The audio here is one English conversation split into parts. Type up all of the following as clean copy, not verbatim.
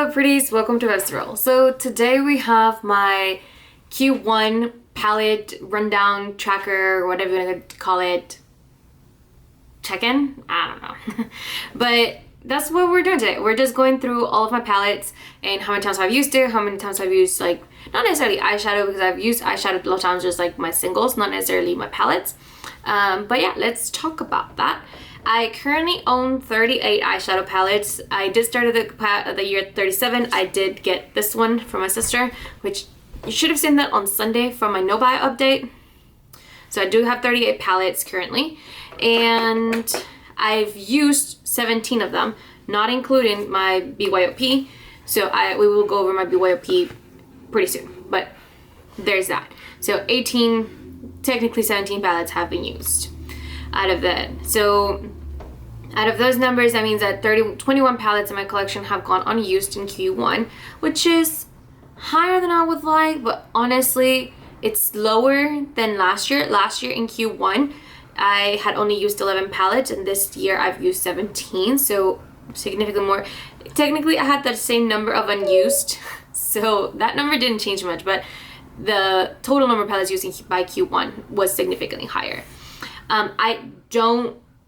Hello pretties, welcome to Visceral. So today we have my Q1 palette rundown tracker, whatever you want to call it, check-in? I don't know. But that's what we're doing today. We're just going through all of my palettes and how many times I've used it, how many times I've used, like, not necessarily eyeshadow, because I've used eyeshadow a lot of times, just like my singles, not necessarily my palettes. But yeah, let's talk about that. I currently own 38 eyeshadow palettes. I did start at the year 37. I did get this one from my sister, which you should have seen that on Sunday from my no buy update. So I do have 38 palettes currently, and I've used 17 of them, not including my BYOP. So we will go over my BYOP pretty soon, but there's that. So 18, technically 17 palettes have been used out of that. So out of those numbers, that means that 21 palettes in my collection have gone unused in Q1, which is higher than I would like, but honestly, it's lower than last year. Last year in Q1, I had only used 11 palettes, and this year I've used 17, so significantly more. Technically, I had the same number of unused, so that number didn't change much, but the total number of palettes used by Q1 was significantly higher.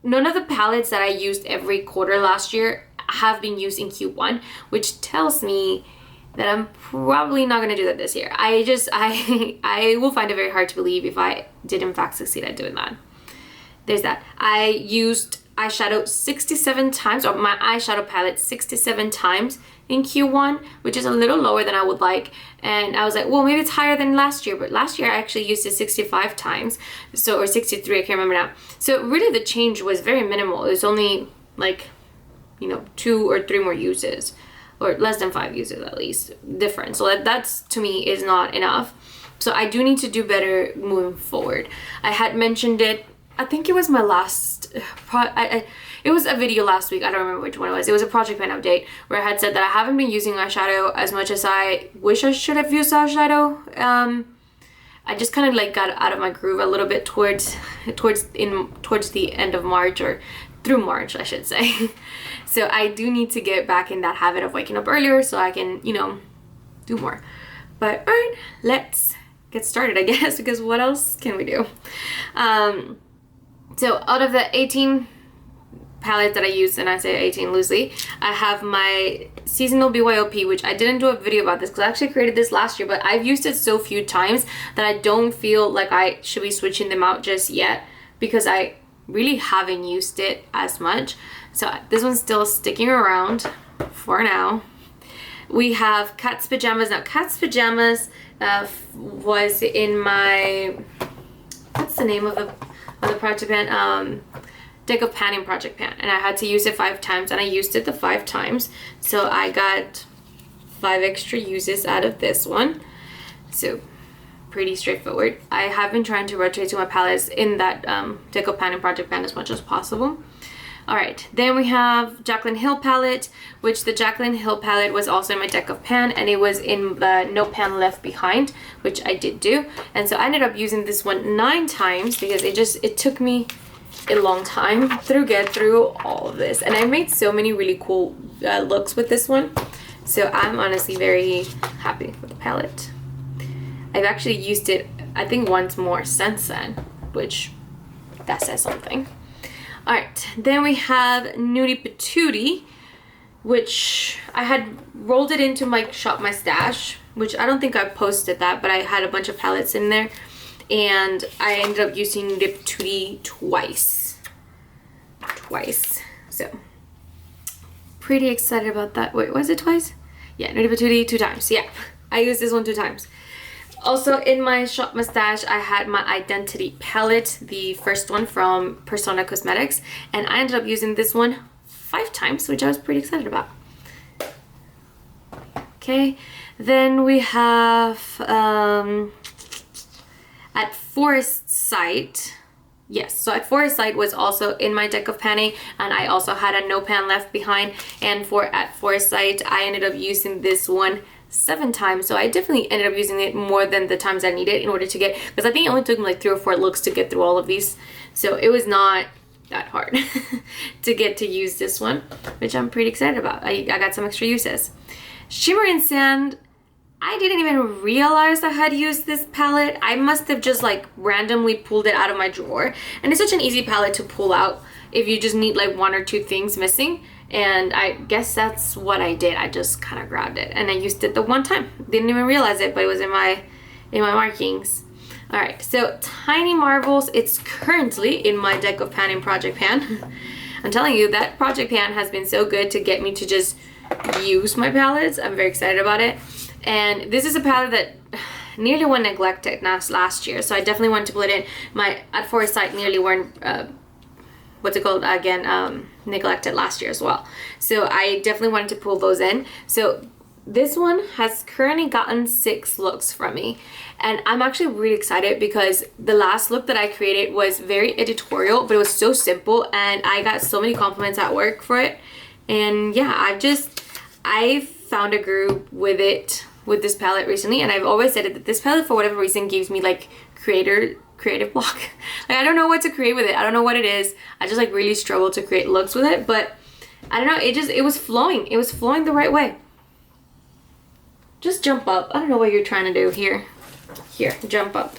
None of the palettes that I used every quarter last year have been used in Q1, which tells me that I'm probably not going to do that this year. I will find it very hard to believe if I did in fact succeed at doing that. There's that. I used eyeshadow 67 times, or my eyeshadow palette 67 times in Q1, which is a little lower than I would like. And I was like, well, maybe it's higher than last year, but last year I actually used it 65 times, or 63, I can't remember now. So really the change was very minimal. It was only like, 2 or 3 more uses, or less than 5 uses at least, different. So that's to me is not enough. So I do need to do better moving forward. I had mentioned it, I think it was my last, it was a video last week, I don't remember which one it was. It was a project pen update where I had said that I haven't been using eyeshadow as much as I wish I should have used eyeshadow. I just kind of like got out of my groove a little bit towards the end of March, or through March, I should say. So I do need to get back in that habit of waking up earlier so I can, do more. But all right, let's get started, I guess, because what else can we do? So out of the 18 palettes that I use, and I say 18 loosely, I have my seasonal BYOP, which I didn't do a video about this because I actually created this last year, but I've used it so few times that I don't feel like I should be switching them out just yet, because I really haven't used it as much. So this one's still sticking around for now. We have Cat's Pajamas. Now Cat's Pajamas was in my, what's the name of the project pan? Deck of Pan in Project Pan, and I had to use it 5 times, and I used it the 5 times, so I got 5 extra uses out of this one. So pretty straightforward. I have been trying to rotate to my palettes in that Deck of Pan in Project Pan as much as possible. Alright, then we have Jaclyn Hill palette, which the Jaclyn Hill palette was also in my Deck of Pan, and it was in the No Pan Left Behind, which I did do. And so I ended up using this one 9 times because it took me a long time to get through all of this. And I made so many really cool looks with this one. So I'm honestly very happy with the palette. I've actually used it, I think, once more since then, which that says something. Alright, then we have Nudie Patootie, which I had rolled it into my Shop My Stash, which I don't think I posted that, but I had a bunch of palettes in there, and I ended up using Nudie Patootie twice. So pretty excited about that. Wait, was it twice? Yeah, Nudie Patootie 2 times. Yeah, I used this one 2 times. Also in my Shop My Stash, I had my Identity palette, the first one from Persona Cosmetics, and I ended up using this one 5 times, which I was pretty excited about. Okay, then we have at Forest Sight. Yes, so at Forest Sight was also in my Deck of Pan, and I also had a No Pan Left Behind, and at Forest Sight, I ended up using this one 7 times, so I definitely ended up using it more than the times I needed in order to get, because I think it only took me like 3 or 4 looks to get through all of these, so it was not that hard to get to use this one, which I'm pretty excited about. I got some extra uses. Shimmer and Sand, I didn't even realize I had used this palette. I must have just like randomly pulled it out of my drawer. And it's such an easy palette to pull out if you just need like one or two things missing. And I guess that's what I did. I just kind of grabbed it and I used it the one time. Didn't even realize it, but it was in my markings. All right, so Tiny Marvels, it's currently in my deck of pan in Project Pan. I'm telling you, that Project Pan has been so good to get me to just use my palettes. I'm very excited about it. And this is a palette that nearly went neglected last year, so I definitely wanted to put it in. My At Foresight nearly weren't, what's it called again, neglected last year as well. So I definitely wanted to pull those in. So this one has currently gotten 6 looks from me. And I'm actually really excited because the last look that I created was very editorial, but it was so simple and I got so many compliments at work for it. And yeah, I found a groove with this palette recently, and I've always said it that this palette for whatever reason gives me like creative block. Like I don't know what to create with it. I don't know what it is. I just like really struggle to create looks with it, but I don't know, it was flowing. It was flowing the right way. Just jump up. I don't know what you're trying to do here. Here, jump up.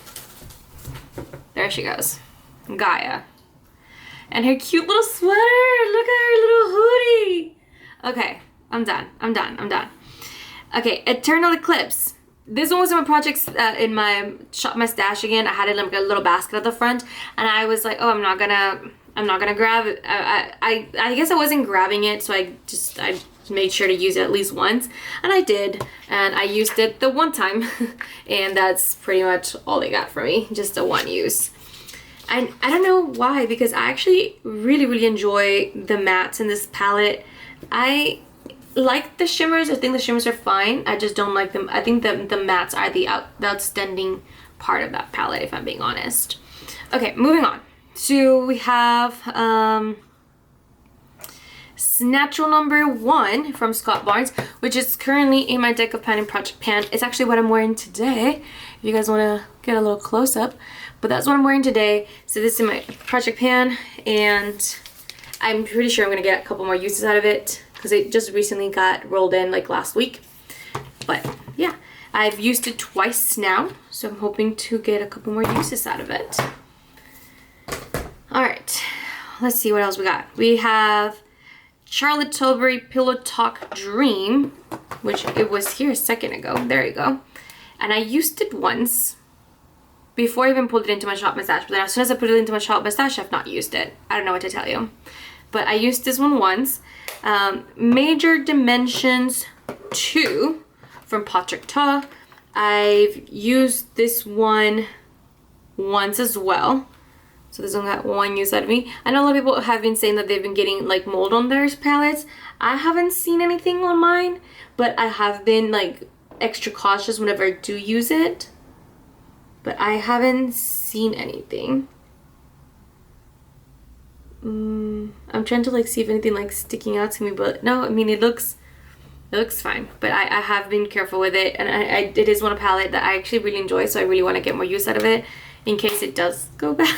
There she goes. Gaia. And her cute little sweater. Look at her little hoodie. Okay, I'm done. Okay, Eternal Eclipse. This one was in my projects, in my Shop My Stash again. I had it in like a little basket at the front, and I was like, oh, I'm not gonna grab it. I guess I wasn't grabbing it, so I made sure to use it at least once, and I did, and I used it the one time, and that's pretty much all they got for me, just a one use. And I don't know why, because I actually really enjoy the mattes in this palette. I like the shimmers. I think the shimmers are fine. I just don't like them. I think the mattes are the outstanding part of that palette, if I'm being honest. Okay, moving on. So we have Natural number 1 from Scott Barnes, which is currently in my deck of Pan in Project Pan. It's actually what I'm wearing today, if you guys want to get a little close up. But that's what I'm wearing today. So this is my Project Pan, and I'm pretty sure I'm going to get a couple more uses out of it because it just recently got rolled in like last week. But yeah, I've used it twice now, so I'm hoping to get a couple more uses out of it. All right, let's see what else we got. We have Charlotte Tilbury Pillow Talk Dream, which it was here a second ago. There you go. And I used it once before I even pulled it into my Shop My Stash. But then as soon as I put it into my Shop My Stash, I've not used it. I don't know what to tell you. But I used this one once. Major Dimensions 2 from Patrick Ta. I've used this one once as well. So this one got one use out of me. I know a lot of people have been saying that they've been getting like mold on their palettes. I haven't seen anything on mine, but I have been like extra cautious whenever I do use it. But I haven't seen anything. I'm trying to like see if anything like sticking out to me, but no, I mean it looks fine. But I have been careful with it, and it is one palette that I actually really enjoy, so I really want to get more use out of it in case it does go bad.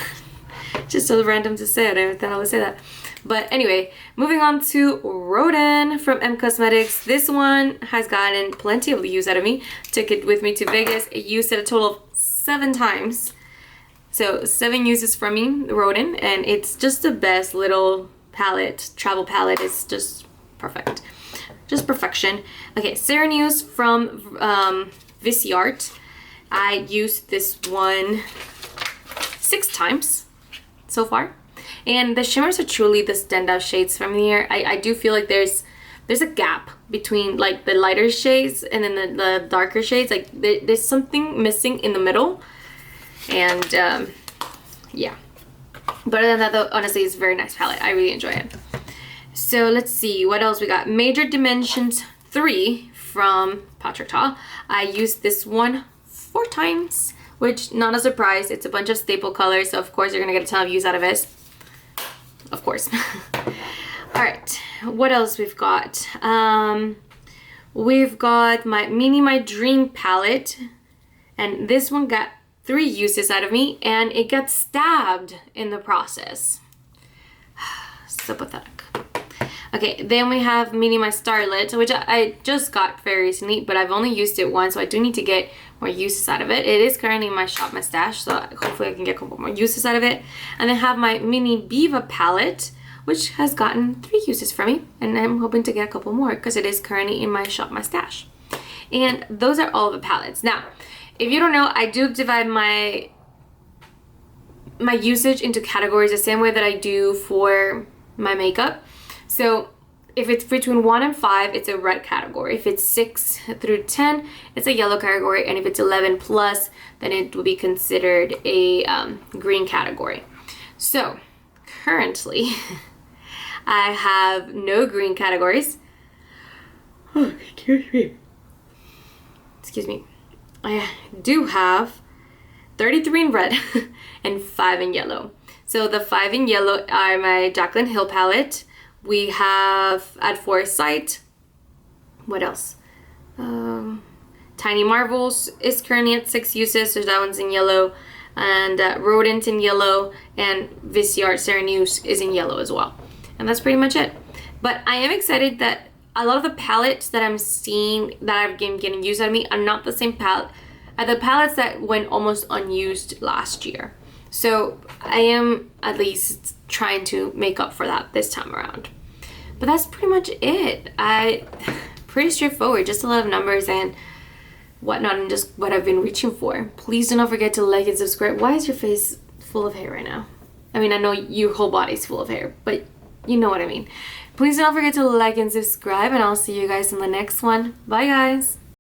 Just so random to say it, I thought I would say that. But anyway, moving on to Rodin from M Cosmetics. This one has gotten plenty of use out of me. Took it with me to Vegas. It used it a total of 7 times. So 7 uses from me, Rodin, and it's just the best little palette, travel palette. It's just perfect. Just perfection. Okay, Serenuse from Viseart. I used this one 6 times so far, and the shimmers are truly the standout shades from here. I do feel like there's a gap between like the lighter shades and then the darker shades. Like there's something missing in the middle, and yeah. But other than that, though, honestly, it's a very nice palette. I really enjoy it. So let's see what else we got. Major Dimensions 3 from Patrick Ta. I used this one 4 times, which not a surprise. It's a bunch of staple colors, so of course you're gonna get a ton of use out of it. Of course. All right, what else we've got? We've got my Dream palette, and this one got 3 uses out of me, and it got stabbed in the process. So pathetic. Okay, then we have Mini My Starlet, which I just got very recently, but I've only used it once, so I do need to get more uses out of it. It is currently in my shop, my stash, so hopefully I can get a couple more uses out of it. And then have my Mini Biva palette, which has gotten 3 uses from me, and I'm hoping to get a couple more because it is currently in my shop, my stash. And those are all the palettes. Now, if you don't know, I do divide my usage into categories the same way that I do for my makeup. So if it's between 1 and 5, it's a red category. If it's 6 through 10, it's a yellow category. And if it's 11 plus, then it will be considered a green category. So currently, I have no green categories. Oh, excuse me. I do have 33 in red and 5 in yellow. So the 5 in yellow are my Jaclyn Hill palette. We have At Foresight. What else? Tiny Marvels is currently at 6 uses, so that one's in yellow. And Rodent in yellow, and VCR Serenuse is in yellow as well. And that's pretty much it. But I am excited that a lot of the palettes that I'm seeing that I've been getting used out of me are not the same palette are the palettes that went almost unused last year. So I am at least trying to make up for that this time around. But that's pretty much it. Pretty straightforward, just a lot of numbers and whatnot, and just what I've been reaching for. Please do not forget to like and subscribe. Why is your face full of hair right now? I mean, I know your whole body's full of hair, but you know what I mean. Please do not forget to like and subscribe, and I'll see you guys in the next one. Bye, guys.